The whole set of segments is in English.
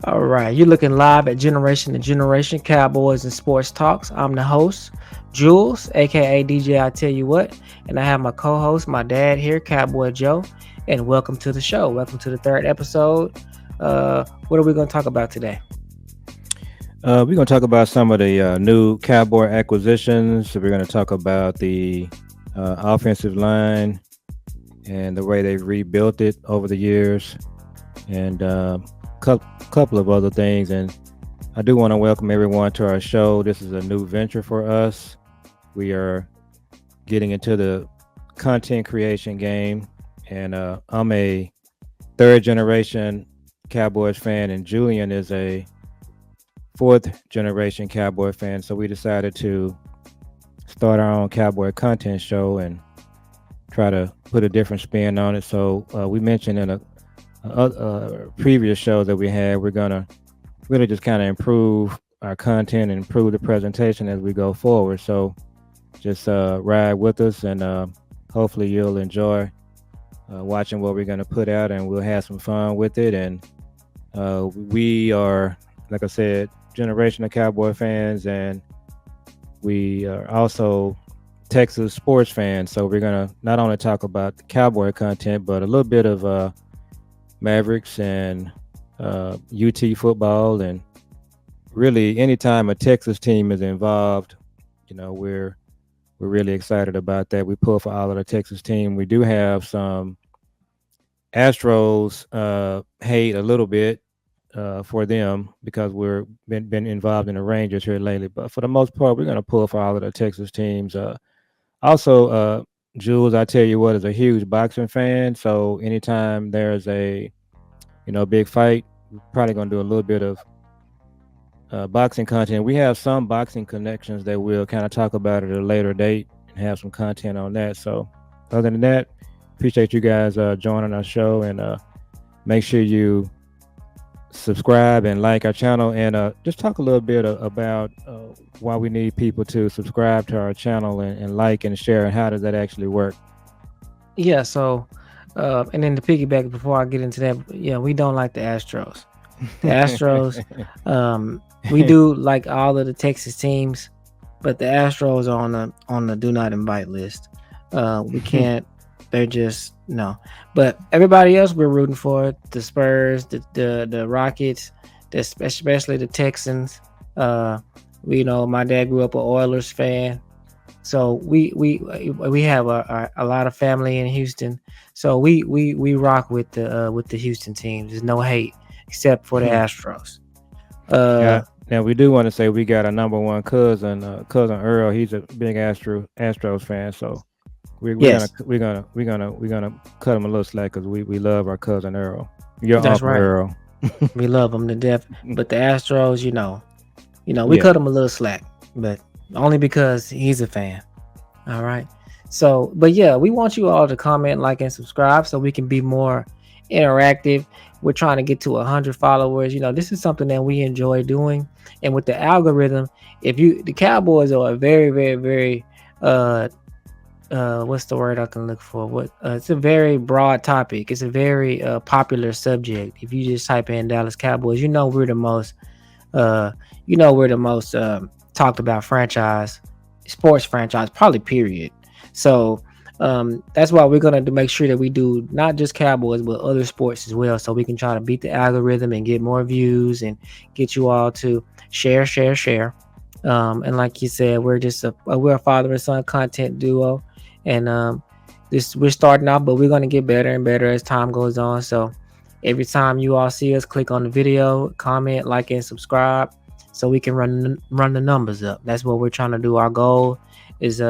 All right, you're looking live at Generation to Generation Cowboys and Sports Talks. I'm the host, Jules, aka DJ. I tell you what, and I have my co-host, my dad here, Cowboy Joe. And welcome to the show. Welcome to the third episode. What are we going to talk about today? We're going to talk about some of the new Cowboy acquisitions. So we're going to talk about the offensive line and the way they've rebuilt it over the years, and couple of other things. And I do want to welcome everyone to our show. This is a new venture for us. We are getting into the content creation game, and I'm a third generation Cowboys fan, and Julian is a fourth generation Cowboy fan. So we decided to start our own Cowboy content show and try to put a different spin on it. So we mentioned in a previous show that we had, we're gonna really just kind of improve our content and improve the presentation as we go forward. So just ride with us, and hopefully you'll enjoy watching what we're gonna put out, and we'll have some fun with it. And we are, like I said, generational Cowboy fans, and we are also Texas sports fans. So we're gonna not only talk about the Cowboy content, but a little bit of Mavericks and UT football, and really anytime a Texas team is involved, we're really excited about that. We pull for all of the Texas team. We do have some Astros hate a little bit for them because we're been involved in the Rangers here lately. But for the most part, we're going to pull for all of the Texas teams. Also, Jules, I tell you what, is a huge boxing fan. So anytime there's a big fight, we're probably going to do a little bit of boxing content. We have some boxing connections that we'll kind of talk about at a later date and have some content on that. So other than that, appreciate you guys joining our show, and make sure you subscribe and like our channel, and just talk a little bit about why we need people to subscribe to our channel and like and share, and how does that actually work. Yeah, so, and then to piggyback before I get into that, yeah, we don't like the Astros. The Astros, we do like all of the Texas teams, but the Astros are on the do not invite list. We can't. They're just no. But everybody else we're rooting for: the Spurs, the Rockets, especially the Texans. My dad grew up an Oilers fan, so we have a lot of family in Houston. So we rock with the Houston teams. There's no hate except for the Astros. Yeah. Now we do want to say we got a number one cousin Earl. He's a big Astros fan. So Yes, we're gonna cut him a little slack because we love our cousin Earl. Your that's uncle right. Earl. We love them to death. But the Astros, we Yeah. cut him a little slack, but only because he's a fan. All right. So, but yeah, we want you all to comment, like, and subscribe so we can be more interactive. We're trying to get to 100 followers. This is something that we enjoy doing. And with the algorithm, the Cowboys are a very, very, very, what's the word I can look for? It's a very broad topic. It's a very popular subject. If you just type in Dallas Cowboys, we're the most, we're the most talked about sports franchise, probably period. So that's why we're gonna make sure that we do not just Cowboys but other sports as well, so we can try to beat the algorithm and get more views and get you all to share. And like you said, we're a father and son content duo, and we're starting out, but we're gonna get better and better as time goes on. So every time you all see us, click on the video, comment, like, and subscribe, so we can run the numbers up. That's what we're trying to do. Our goal is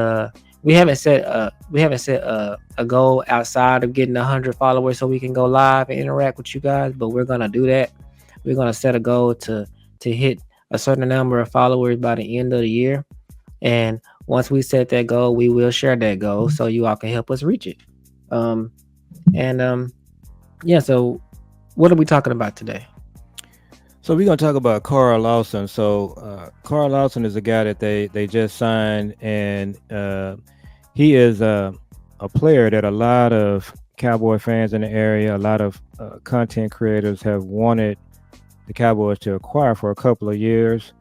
we haven't set a goal outside of getting 100 followers so we can go live and interact with you guys, but we're gonna do that. We're gonna set a goal to hit a certain number of followers by the end of the year, and once we set that goal, we will share that goal so you all can help us reach it. And yeah. So what are we talking about today? So we're gonna talk about Carl Lawson. So Carl Lawson is a guy that they just signed, and he is a player that a lot of Cowboy fans in the area, a lot of content creators have wanted the Cowboys to acquire for a couple of years.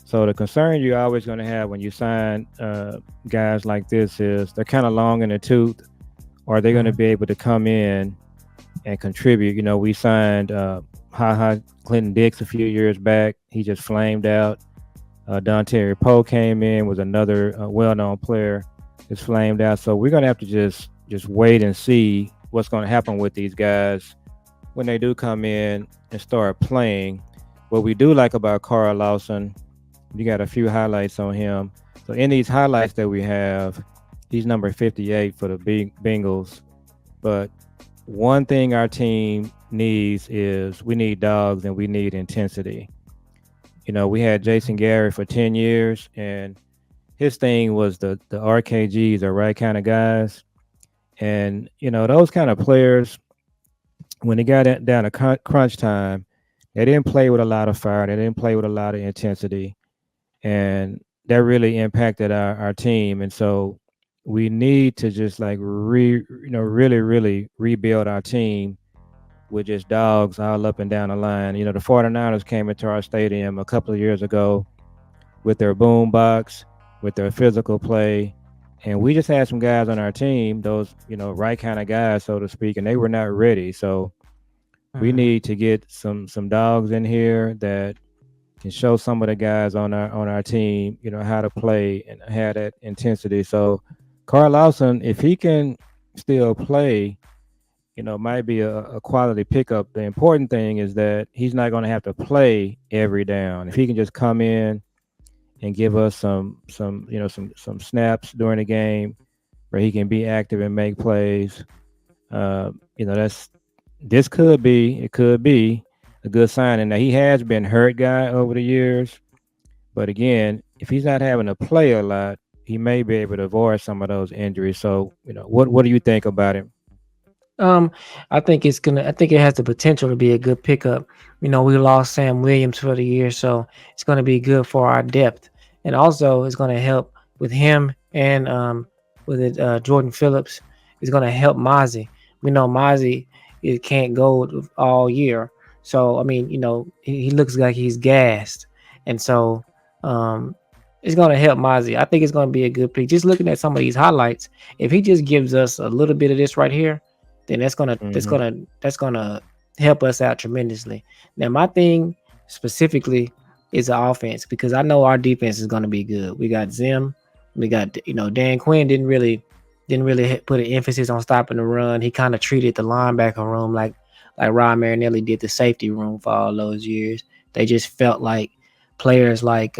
So the concern you're always going to have when you sign guys like this is they're kind of long in the tooth. Are they going to Mhm. be able to come in and contribute? We signed Ha Clinton Dix a few years back. He just flamed out. Don Poe came in, was another well-known player. Just flamed out. So we're going to have to just wait and see what's going to happen with these guys when they do come in and start playing. What we do like about Carl Lawson, you got a few highlights on him. So in these highlights that we have, he's number 58 for the Bengals. But one thing our team needs is we need dogs and we need intensity. We had Jason Garrett for 10 years, and his thing was the RKGs, the right kind of guys. And, those kind of players, when they got down to crunch time, they didn't play with a lot of fire. They didn't play with a lot of intensity. And that really impacted our team. And so we need to just like really, really rebuild our team with just dogs all up and down the line. The 49ers came into our stadium a couple of years ago with their boom box, with their physical play. And we just had some guys on our team, those, right kind of guys, so to speak, and they were not ready. So we Mhm. need to get some dogs in here that can show some of the guys on our team, how to play and have that intensity. So Carl Lawson, if he can still play, might be a quality pickup. The important thing is that he's not going to have to play every down. If he can just come in and give us some snaps during the game where he can be active and make plays, that's this could be a good sign. And he has been hurt guy over the years, but again, if he's not having to play a lot, he may be able to avoid some of those injuries. So, what do you think about him? Um, I think it has the potential to be a good pickup. We lost Sam Williams for the year, so it's gonna be good for our depth. And also it's gonna help with him and with it, Jordan Phillips. It's gonna help Mozzie. We know Mozzie it can't go all year. So I mean, he looks like he's gassed. And so um it's gonna help Mozzie. I think it's gonna be a good pick. Just looking at some of these highlights, if he just gives us a little bit of this right here, then Hmm. that's gonna help us out tremendously. Now, my thing specifically is the offense because I know our defense is gonna be good. We got Zim, we got Dan Quinn didn't really put an emphasis on stopping the run. He kind of treated the linebacker room like Rod Marinelli did the safety room for all those years. They just felt like players like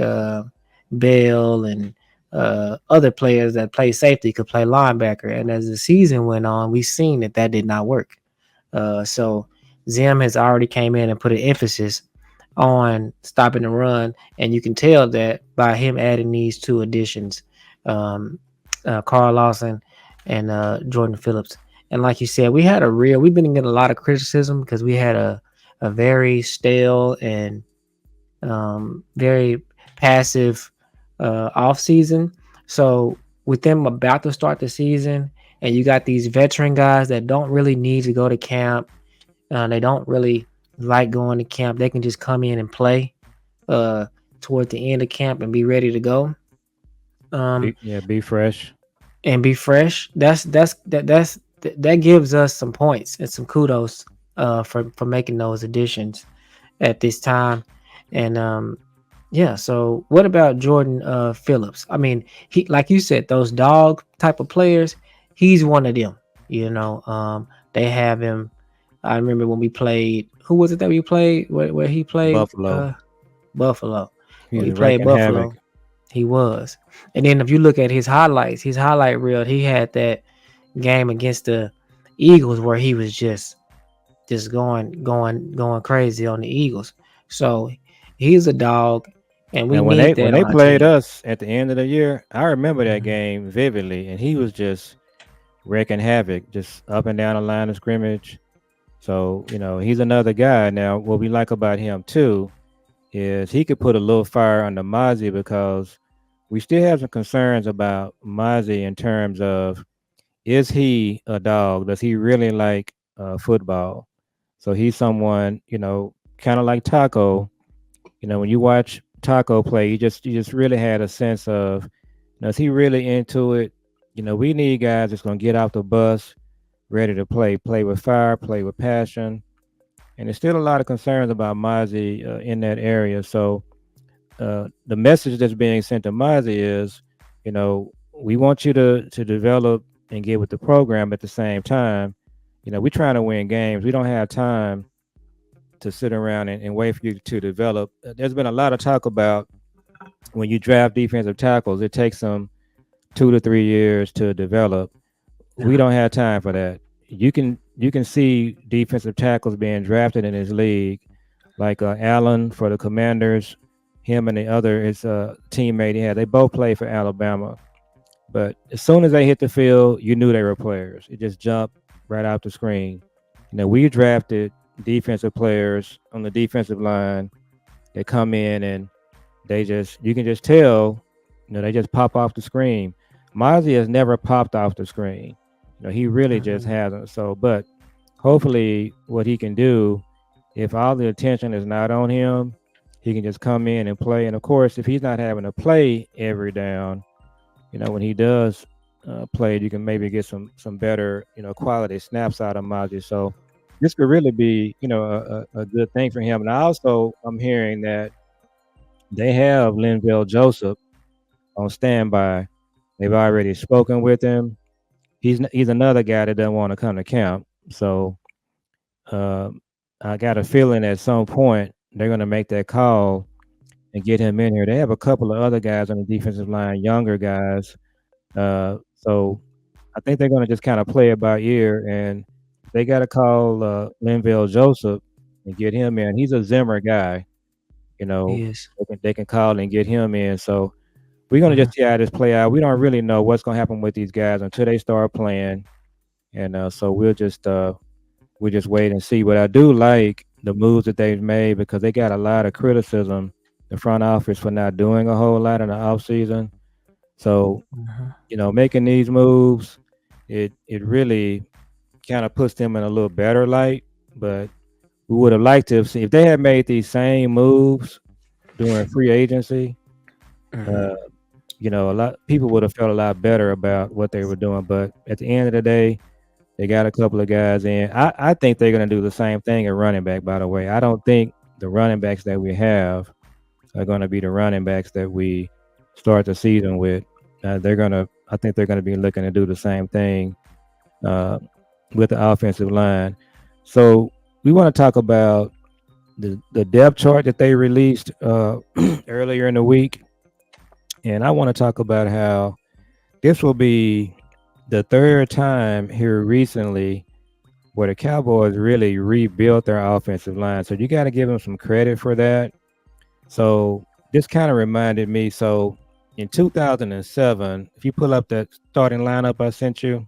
Bell and other players that play safety could play linebacker. And as the season went on, we seen that did not work. So Zim has already came in and put an emphasis on stopping the run, and you can tell that by him adding these two additions, um, Carl Lawson and Jordan Phillips. And like you said, we've been getting a lot of criticism because we had a very stale and very passive off season. So with them about to start the season, and you got these veteran guys that don't really need to go to camp, they don't really like going to camp. They can just come in and play uh, toward the end of camp and be ready to go. Um, Be fresh. and be fresh. That gives us some points and some kudos for making those additions at this time. And yeah, so what about Jordan Phillips? I mean, he like you said, those dog type of players, he's one of them. They have him. I remember when we played. Who was it that we played? Where he played? Buffalo. Buffalo. He When was we played wreaking havoc. Buffalo, he was. And then if you look at his highlight reel, he had that game against the Eagles where he was just going crazy on the Eagles. So he's a dog, and we Now, need when that they on our played team. us at the end of the year, I remember that Mhm. game vividly, and he was just wreaking havoc, just up and down the line of scrimmage. So he's another guy. Now, what we like about him too is he could put a little fire under Mozzie because we still have some concerns about Mozzie in terms of is he a dog? Does he really like football? So he's someone. kind of like Taco. When you watch Taco play, you just really had a sense of, is he really into it? We need guys that's gonna get off the bus, ready to play with fire, play with passion. And there's still a lot of concerns about Mozzie in that area. So the message that's being sent to Mozzie is, we want you to develop and get with the program at the same time. We're trying to win games. We don't have time to sit around and wait for you to develop. There's been a lot of talk about when you draft defensive tackles, it takes them 2 to 3 years to develop. We Uh-huh. don't have time for that. You can see defensive tackles being drafted in this league, like Allen for the Commanders. Him and the other his teammate he had, they both played for Alabama. But as soon as they hit the field, you knew they were players. It just jumped right out the screen. We drafted defensive players on the defensive line that come in and you can just tell, they just pop off the screen. Mozzie has never popped off the screen. He really just Mhm. hasn't. So, but hopefully, what he can do, if all the attention is not on him, he can just come in and play. And of course, if he's not having to play every down, when he does play, you can maybe get some better, quality snaps out of Mozzie. So this could really be, a good thing for him. And I'm hearing that they have Linville Joseph on standby. They've already spoken with him. He's another guy that doesn't want to come to camp. So uh, I got a feeling at some point they're going to make that call and get him in here. They have a couple of other guys on the defensive line, younger guys. So I think they're going to just kind of play it by ear, and they got to call Linville Joseph and get him in. He's a Zimmer guy. You know, Yes. they can call and get him in. So we're gonna Uh-huh. just see how this play out. We don't really know what's gonna happen with these guys until they start playing, and so we'll just wait and see. But I do like the moves that they've made because they got a lot of criticism, the front office, for not doing a whole lot in the off season. So Uh-huh. making these moves, it really kind of puts them in a little better light. But we would have liked to have seen if they had made these same moves during free agency. Uh-huh. Uh, a lot people would have felt a lot better about what they were doing. But at the end of the day, they got a couple of guys in. I think they're going to do the same thing at running back. By the way, I don't think the running backs that we have are going to be the running backs that we start the season with. I think they're going to be looking to do the same thing uh, with the offensive line. So we want to talk about the depth chart that they released earlier in the week, and I want to talk about how this will be the third time here recently where the Cowboys really rebuilt their offensive line. So you got to give them some credit for that. So this kind of reminded me. So in 2007, if you pull up that starting lineup I sent you,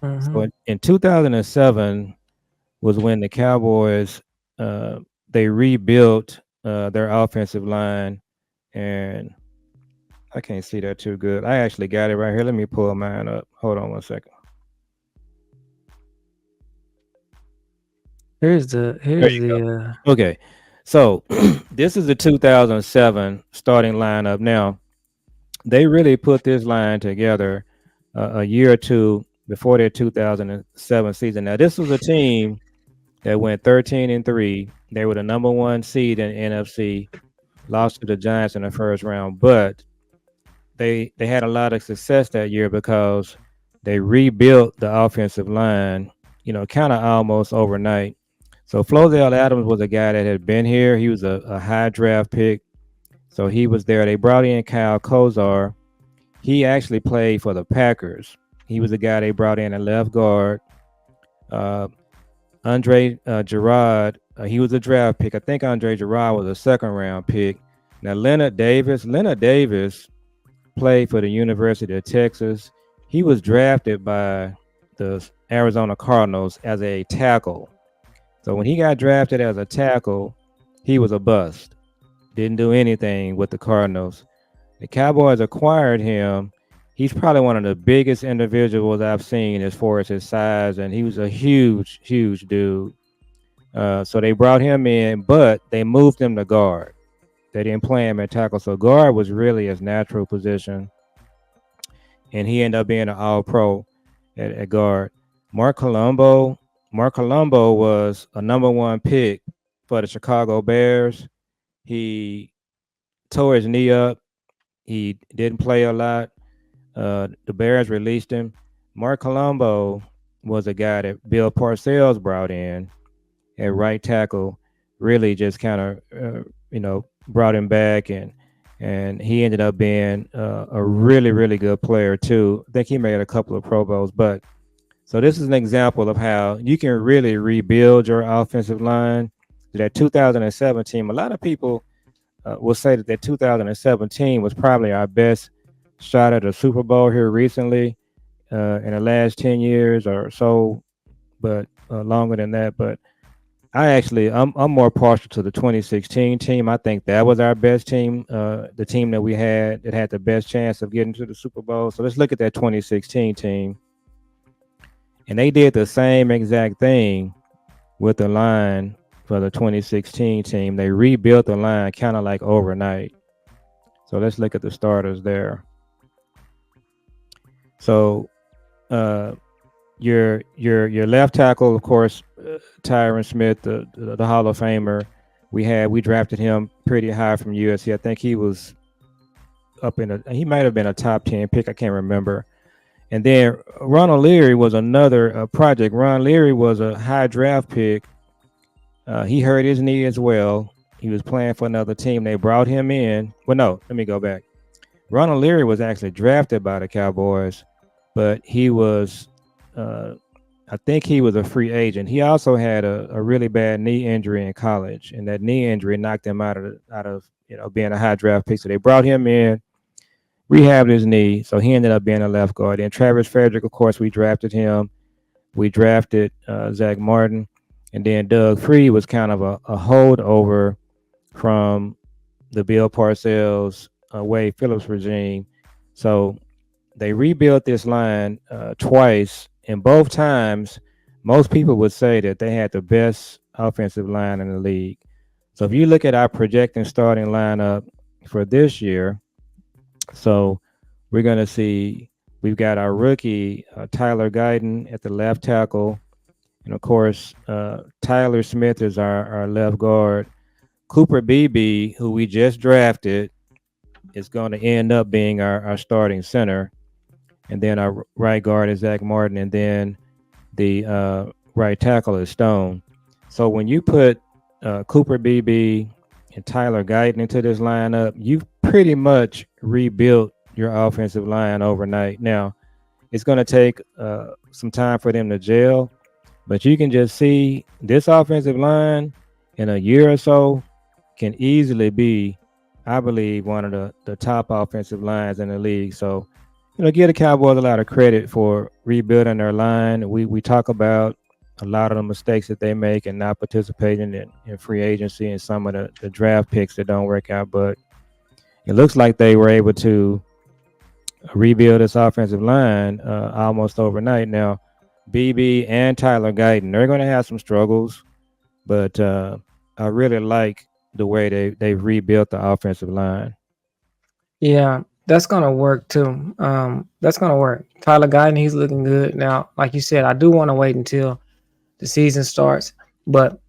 so Uh-huh. in 2007 was when the Cowboys they rebuilt their offensive line, and I can't see that too good. I actually got it right here. Let me pull mine up. Hold on one second. There Here's you the go. Okay. So this is the 2007 starting lineup. Now, they really put this line together a year or two before their 2007 season. Now, this was a team that went 13-3. They were the number one seed in NFC, lost to the Giants in the first round, but they had a lot of success that year because they rebuilt the offensive line, kind of almost overnight. So Flozell Adams was a guy that had been here. He was a high draft pick. So he was there. They brought in Kyle Kozar. He actually played for the Packers. He was the guy they brought in at left guard. Uh, Andre Gerard, he was a draft pick. I think Andre Gerard was a second round pick. Now Leonard Davis played for the University of Texas. He was drafted by the Arizona Cardinals as a tackle. So when he got drafted as a tackle, he was a bust. Didn't do anything with the Cardinals. The Cowboys acquired him. He's probably one of the biggest individuals I've seen as far as his size, and he was a huge, huge dude. So they brought him in, but they moved him to guard. They didn't play him at tackle. So guard was really his natural position, and he ended up being an All Pro at guard. Mark Colombo, Mark Colombo was a number one pick for the Chicago Bears. He tore his knee up. He didn't play a lot. The Bears released him. Mark Colombo was a guy that Bill Parcells brought in at right tackle. Really, just kind of brought him back, and he ended up being a really good player too. I think he made a couple of Pro Bowls, but so this is an example of how you can really rebuild your offensive line. That 2017, a lot of people will say that 2017 was probably our best shot at a Super Bowl here recently in the last 10 years or so, but longer than that. But I'm more partial to the 2016 team. I think that was our best team, the team that we had that had the best chance of getting to the Super Bowl. So let's look at that 2016 team. And they did the same exact thing with the line for the 2016 team. They rebuilt the line kind of like overnight. So let's look at the starters there. So uh, your left tackle, of course, Tyron Smith, the Hall of Famer. We drafted him pretty high from USC. I think he was he might have been a top 10 pick. I can't remember. And then Ronald Leary was another project. Ron Leary was a high draft pick. He hurt his knee as well. He was playing for another team. They brought him in. Well, no, let me go back. Ronald Leary was actually drafted by the Cowboys, but he was, I think he was a free agent. He also had a really bad knee injury in college, and that knee injury knocked him out of being a high draft pick. So they brought him in, rehabbed his knee, so he ended up being a left guard. And Travis Frederick, of course, we drafted him. We drafted Zach Martin, and then Doug Free was kind of a holdover from the Bill Parcells, Wade Phillips regime. So they rebuilt this line twice, and both times, most people would say that they had the best offensive line in the league. So if you look at our projecting starting lineup for this year, so we're going to see we've got our rookie Tyler Guyton at the left tackle, and of course Tyler Smith is our left guard. Cooper Beebe, who we just drafted, is going to end up being our starting center. And then our right guard is Zach Martin, and then the right tackle is Stone. So when you put Cooper Beebe and Tyler Guyton into this lineup, you've pretty much rebuilt your offensive line overnight. Now, it's going to take some time for them to gel, but you can just see this offensive line in a year or so can easily be, I believe, one of the top offensive lines in the league. So, give the Cowboys a lot of credit for rebuilding their line. We talk about a lot of the mistakes that they make and not participating in free agency and some of the draft picks that don't work out. But it looks like they were able to rebuild this offensive line almost overnight. Now, BB and Tyler Guyton, they're going to have some struggles, but I really like the way they've rebuilt the offensive line. Yeah, that's gonna work too. That's gonna work. Tyler Guyton, he's looking good now. Like you said, I do want to wait until the season starts, but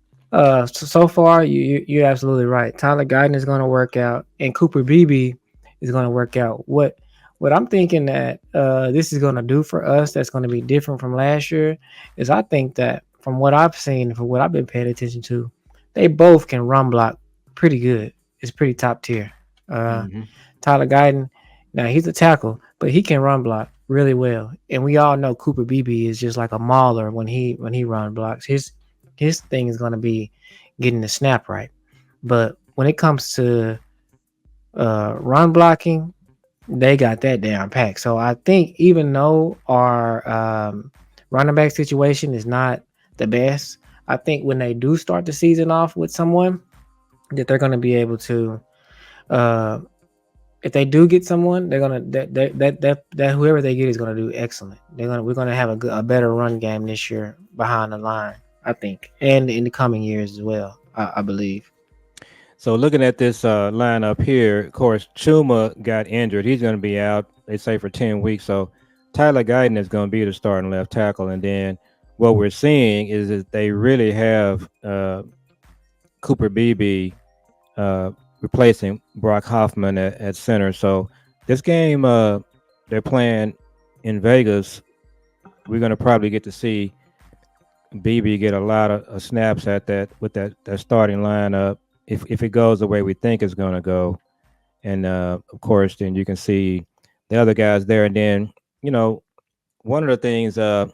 so far you're absolutely right. Tyler Guyton is gonna work out, and Cooper Beebe is gonna work out. What I'm thinking that this is gonna do for us that's gonna be different from last year is I think that from what I've seen, from what I've been paying attention to, they both can run block pretty good. It's pretty top tier. Uh, Mm-hmm. Tyler Guyton, now he's a tackle, but he can run block really well. And we all know Cooper Beebe is just like a mauler when he run blocks. His thing is gonna be getting the snap right. But when it comes to run blocking, they got that down packed. So I think even though our running back situation is not the best, I think when they do start the season off with someone that they're going to be able to uh, if they do get someone, they're gonna that whoever they get is gonna do excellent. We're gonna have a better run game this year behind the line. I think, and in the coming years as well. I believe. So looking at this lineup here, of course, Chuma got injured. He's going to be out, they say, for 10 weeks. So Tyler Guyton is going to be the starting left tackle. And then what we're seeing is that they really have Cooper Beebe uh, replacing Brock Hoffman at center. So this game they're playing in Vegas. We're going to probably get to see Beebe get a lot of snaps at that with that starting lineup if it goes the way we think it's going to go. And of course, then you can see the other guys there. And then you know one of the things on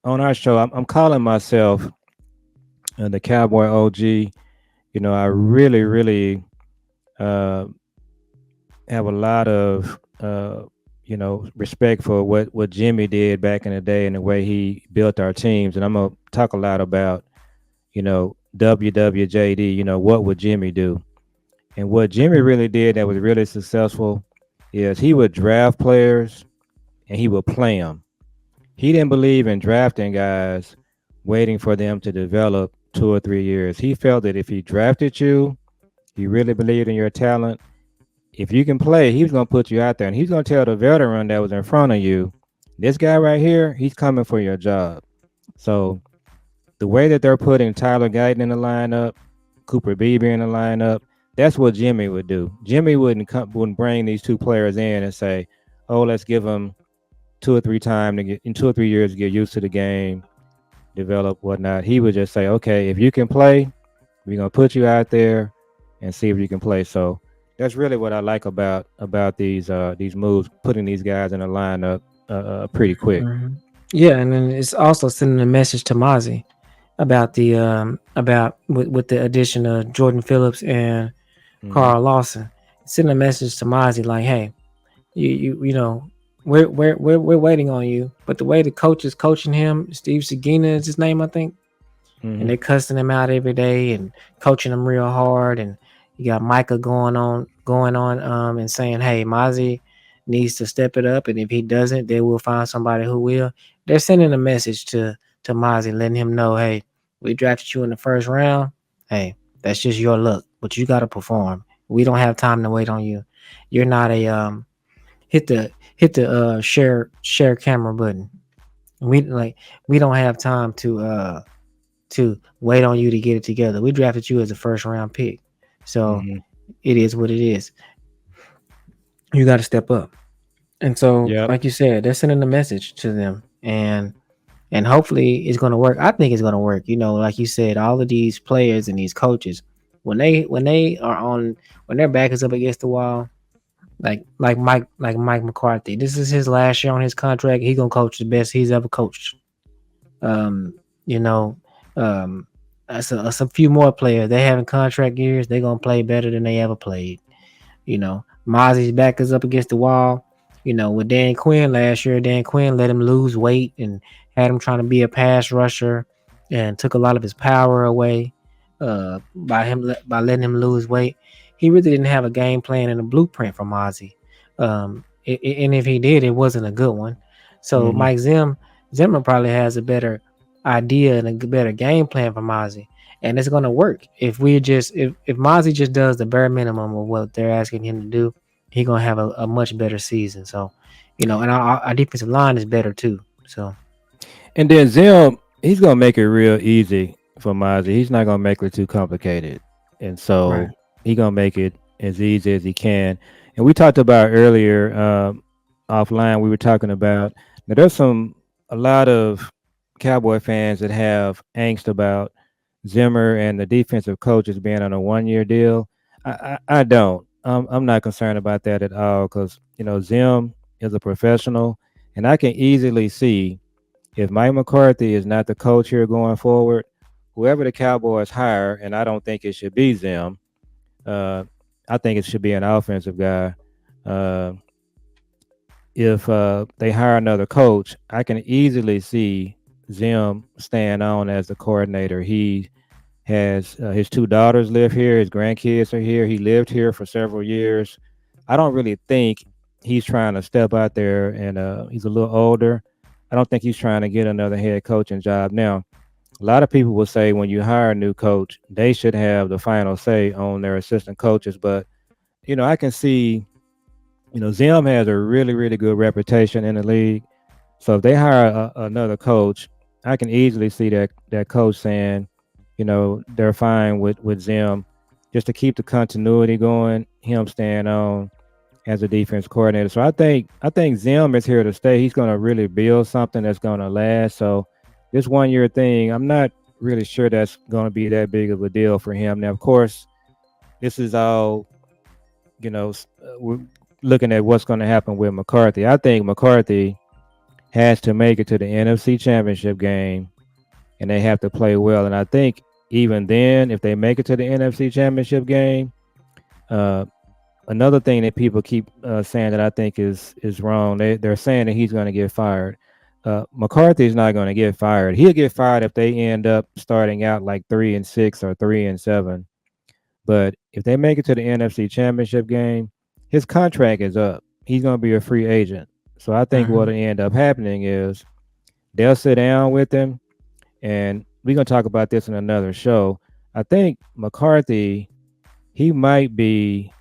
our show, I'm calling myself the Cowboy OG. I really uh, have a lot of respect for what Jimmy did back in the day and the way he built our teams. And I'm gonna talk a lot about WWJD. What would Jimmy do? And what Jimmy really did that was really successful is he would draft players and he would play them. He didn't believe in drafting guys, waiting for them to develop 2 or 3 years. He felt that if he drafted you, he really believed in your talent. If you can play, he was going to put you out there and he's going to tell the veteran that was in front of you, this guy right here, he's coming for your job. So the way that they're putting Tyler Guyton in the lineup, Cooper Beebe in the lineup, that's what Jimmy would do. Jimmy wouldn't bring these two players in and say, "Oh, let's give them 2 or 3 times to get in 2 or 3 years to get used to the game, develop whatnot." He would just say, "Okay, if you can play, we're gonna put you out there and see if you can play." So that's really what I like about these moves, putting these guys in a lineup pretty quick. Mhm. Yeah, and then it's also sending a message to Mozzie about the with the addition of Jordan Phillips and Hmm. Carl Lawson. Sending a message to Mozzie like, hey, you know, we're waiting on you. But the way the coach is coaching him, Steve Sagina is his name, I think, and Hmm. they're cussing him out every day and coaching him real hard. And you got Micah going on and saying, "Hey, Mozzie needs to step it up, and if he doesn't, they will find somebody who will." They're sending a message to Mozzie, letting him know, "Hey, we drafted you in the first round. Hey, that's just your luck, but you got to perform. We don't have time to wait on you. You're not a hit the share camera button. We don't have time to wait on you to get it together. We drafted you as a first round pick. So Hmm. it is what it is. You got to step up." And so, Yep. like you said, they're sending a message to them, and hopefully it's going to work. I think it's going to work. Like you said, all of these players and these coaches, when they are on when their back is up against the wall, like Mike McCarthy, this is his last year on his contract. He gonna coach the best he's ever coached. Um, you know, as a few more players, they having contract years. They gonna play better than they ever played. Mozzie's back is up against the wall. With Dan Quinn last year, Dan Quinn let him lose weight and had him trying to be a pass rusher and took a lot of his power away by letting him lose weight. He really didn't have a game plan and a blueprint for Mozzie. And if he did, it wasn't a good one. So Hmm. Zimmer probably has a better idea and a better game plan for Mozzie, and it's gonna work if Mozzie just does the bare minimum of what they're asking him to do. He gonna have a much better season. So, and our defensive line is better too. So, And then Zim, he's gonna make it real easy for Mozzie. He's not gonna make it too complicated, and right. so he gonna make it as easy as he can. And we talked about earlier offline. We were talking about now. There's a lot of Cowboy fans that have angst about Zimmer and the defensive coaches being on a 1 year deal. I don't. I'm not concerned about that at all because Zim is a professional, and I can easily see if Mike McCarthy is not the coach here going forward, whoever the Cowboys hire, and I don't think it should be Zim. Uh, I think it should be an offensive guy. Uh, if they hire another coach, I can easily see Zim staying on as the coordinator. He has his two daughters live here, his grandkids are here. He lived here for several years. I don't really think he's trying to step out there, and he's a little older. I don't think he's trying to get another head coaching job now. a lot of people will say when you hire a new coach, they should have the final say on their assistant coaches. But I can see, Zim has a really, really good reputation in the league. So if they hire another coach, I can easily see that coach saying, they're fine with Zim just to keep the continuity going, him staying on as a defense coordinator. So I think Zim is here to stay. He's going to really build something that's going to last. So this 1 year thing, I'm not really sure that's going to be that big of a deal for him. Now, of course, this is all we're looking at what's going to happen with McCarthy. I think McCarthy has to make it to the NFC Championship game, and they have to play well. And I think even then, if they make it to the NFC Championship game, uh, another thing that people keep saying that I think is wrong. They're saying that he's going to get fired. McCarthy's not going to get fired. He'll get fired if they end up starting out like 3-6 or 3-7. But if they make it to the NFC Championship game, his contract is up. He's going to be a free agent. So I think Mm-hmm. what'll end up happening is they'll sit down with him, and we're going to talk about this in another show. I think McCarthy, he might be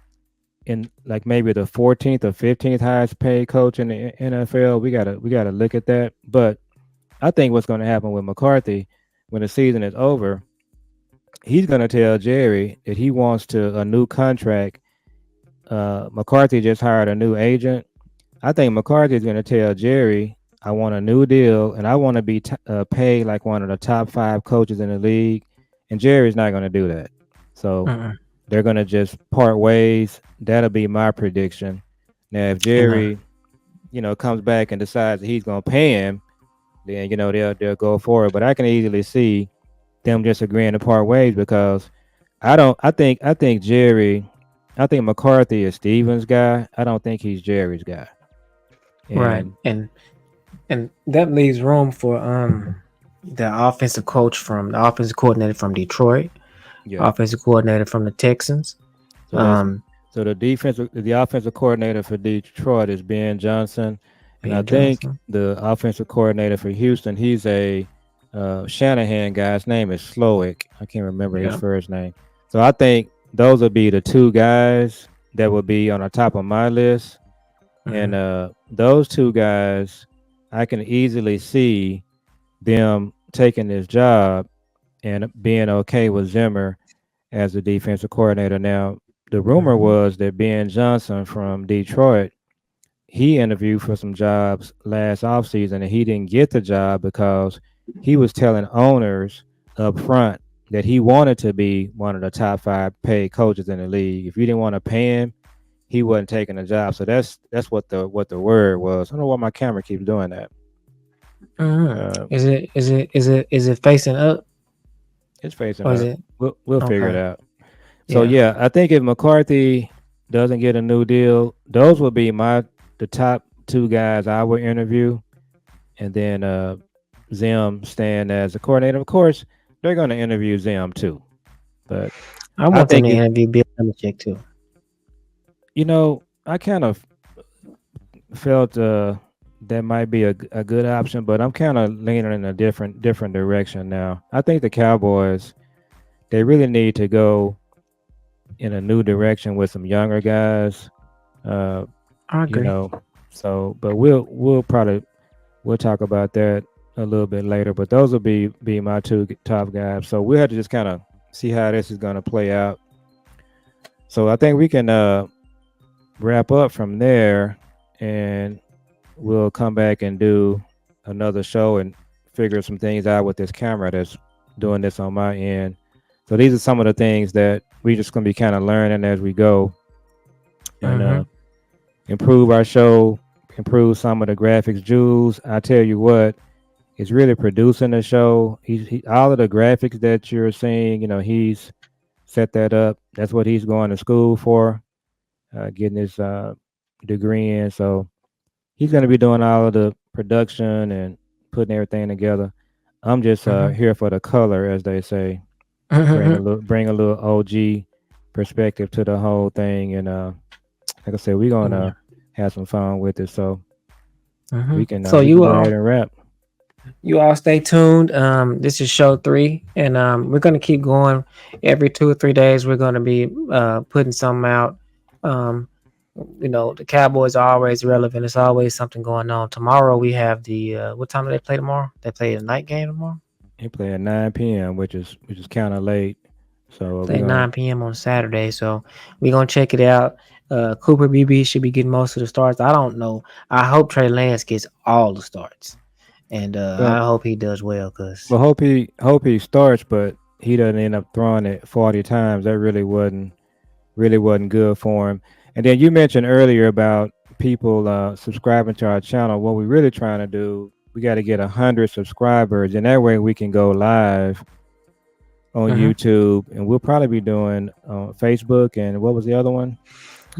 in like maybe the 14th or 15th highest paid coach in the NFL. We gotta look at that. But I think what's going to happen with McCarthy when the season is over, he's going to tell Jerry that he wants to a new contract. McCarthy just hired a new agent. I think McCarthy is going to tell Jerry, I want a new deal and I want to be paid like one of the top 5 coaches in the league. And Jerry's not going to do that. So Mm-mm. they're going to just part ways. That'll be my prediction. Now, if And Jerry, comes back and decides that he's going to pay him, then, they'll go for it. But I can easily see them just agreeing to part ways because I think Jerry, I think McCarthy is Steven's guy. I don't think he's Jerry's guy. right, And and that leaves room for the offensive coach from the offensive coordinator from Detroit, yeah, offensive coordinator from the Texans. so that's Um, the offensive coordinator for Detroit is Ben Johnson, and I Ben think Johnson. the offensive coordinator for Houston, he's a Shanahan guy. His name is Slowick. I can't remember his Yeah. first name. So I think those would be the two guys that would be on the top of my list, and Mm-hmm. those two guys, I can easily see them taking this job and being okay with Zimmer as the defensive coordinator. Now, the rumor Mm-hmm. was that Ben Johnson from Detroit, he interviewed for some jobs last offseason and he didn't get the job because he was telling owners up front that he wanted to be one of the top 5 paid coaches in the league. If you didn't want to pay him, he wasn't taking the job. So that's what the word was. I don't know why my camera keeps doing that. Mm-hmm. Uh, Is it facing up it's facing or is up. it We'll figure it okay? out. So Yeah. yeah, I think if McCarthy doesn't get a new deal, those would be the top 2 guys I would interview, and then Zim staying as a coordinator. Of course, they're going to interview Zim too, but I I want them think to interview Bill Belichick too. I kind of felt that might be a good option, but I'm kind of leaning in a different direction now. I think the Cowboys, they really need to go in a new direction with some younger guys. Uh, I you agree. know. So, but we'll talk about that a little bit later. But those will be my 2 top guys. So we'll have to just kind of see how this is going to play out. So I think we can wrap up from there, and we'll come back and do another show and figure some things out with this camera that's doing this on my end. So these are some of the things that we just gonna be kind of learning as we go, and Mm-hmm. improve our show, improve some of the graphics. Jules, I tell you what, is really producing the show. All of the graphics that you're seeing, he's set that up. That's what he's going to school for, getting his degree in. So he's going to be doing all of the production and putting everything together. I'm just Mm-hmm. here for the color, as they say. Bring a Mm-hmm. little OG perspective to the whole thing, and like I said, we're gonna Yeah. have some fun with it. So Mm-hmm. we can So we can you go ahead and wrap. You all stay tuned. This is show 3, and we're gonna keep going. Every 2 or 3 days, we're gonna be putting something out. Um, the Cowboys are always relevant. It's always something going on. Tomorrow we have the what time do they play tomorrow? They play a night game tomorrow. He play at 9 p.m., which is kind of late. So we're Play gonna 9 p.m. on Saturday. So we're gonna check it out. Cooper BB should be getting most of the starts. I don't know. I hope Trey Lance gets all the starts, and well, I hope he does well because. well hope he starts, but he doesn't end up throwing it 40 times. That really wasn't good for him. And then you mentioned earlier about people subscribing to our channel. What we're really trying to do, we got to get 100 subscribers, and that way we can go live on Mhm. YouTube, and we'll probably be doing Facebook. And what was the other one?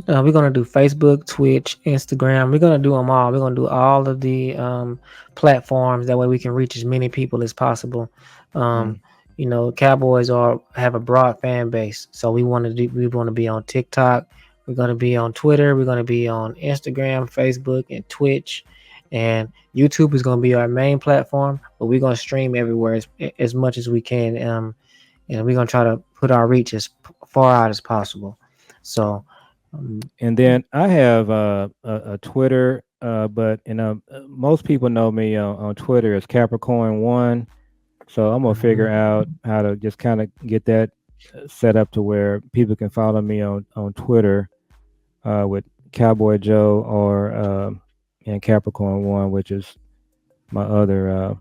We're gonna do Facebook, Twitch, Instagram. We're gonna do them all. We're gonna do all of the platforms. That way, we can reach as many people as possible. Um, Mm. Cowboys have a broad fan base, so we want to be on TikTok. We're gonna be on Twitter. We're gonna be on Instagram, Facebook, and Twitch. And YouTube is gonna be our main platform, but we're gonna stream everywhere as much as we can. And we're gonna try to put our reach as far out as possible. So. Um, And then I have a Twitter, but most people know me on Twitter as Capricorn One. So I'm gonna figure mhm. out how to just kind of get that set up to where people can follow me on Twitter with Cowboy Joe or and Capricorn One, which is my other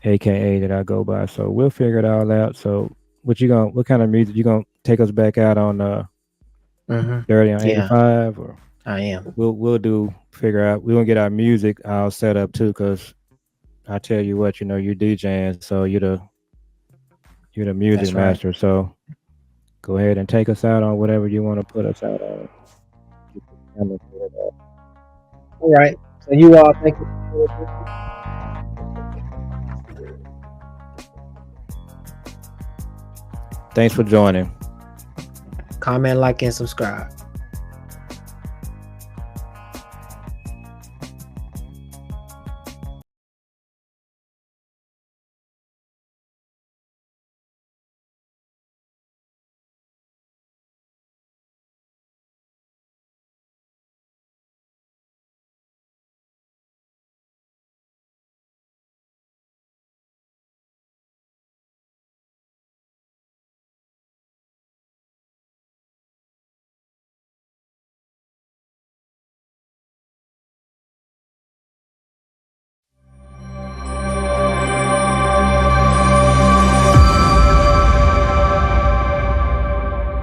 AKA that I go by. So we'll figure it all out. So what kind of music you gonna take us back out on 30 on Yeah, 85, or I am. we'll do figure out we're gonna get our music all set up too, because I tell you what, you're DJing, so you're the music That's right. master. So go ahead and take us out on whatever you want to put us out on. Get this camera set up. All right. So you all thank you for listening. Thanks for joining. Comment, like, and subscribe.